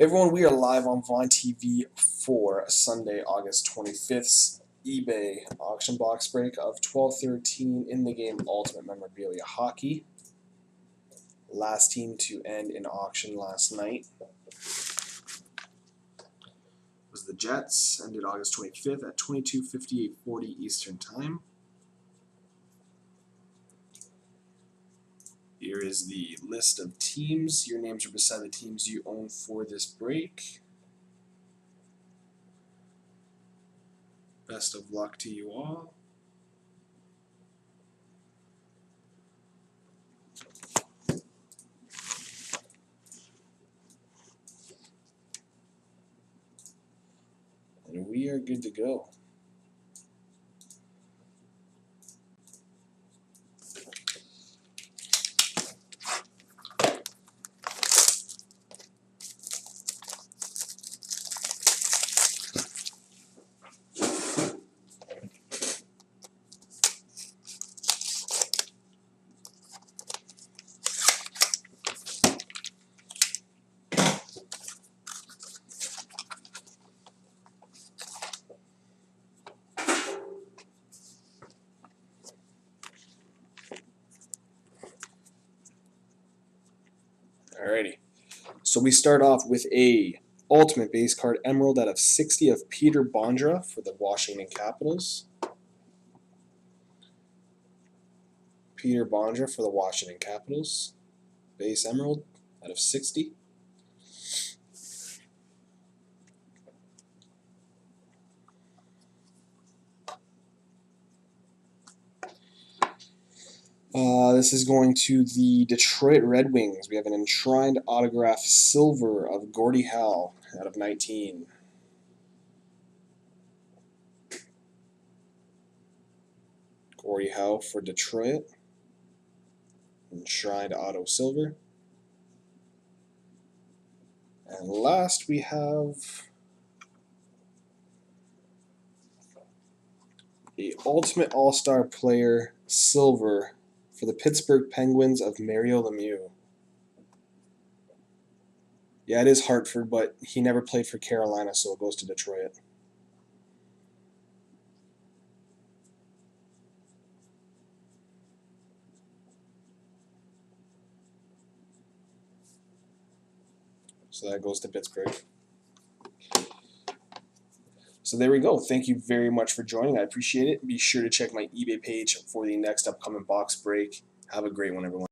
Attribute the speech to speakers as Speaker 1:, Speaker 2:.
Speaker 1: Everyone, we are live on Vine TV for Sunday, August 25th, eBay auction box break of 12-13 in the game Ultimate Memorabilia Hockey. Last team to end in auction last night was the Jets, ended August 25th at 22:58:40 Eastern Time. Here is the list of teams. Your names are beside the teams you own for this break. Best of luck to you all. And we are good to go. Alrighty, so we start off with a Ultimate Base Card Emerald out of 60 of Peter Bondra for the Washington Capitals. Peter Bondra for the Washington Capitals. Base Emerald out of 60. This is going to the Detroit Red Wings. We have an enshrined autograph silver of Gordie Howe out of 19. Gordie Howe for Detroit. Enshrined auto silver. And last we have the Ultimate All-Star Player silver for the Pittsburgh Penguins of Mario Lemieux. Yeah, it is Hartford, but he never played for Carolina, so it goes to Detroit. So that goes to Pittsburgh. So there we go. Thank you very much for joining. I appreciate it. Be sure to check my eBay page for the next upcoming box break. Have a great one, everyone.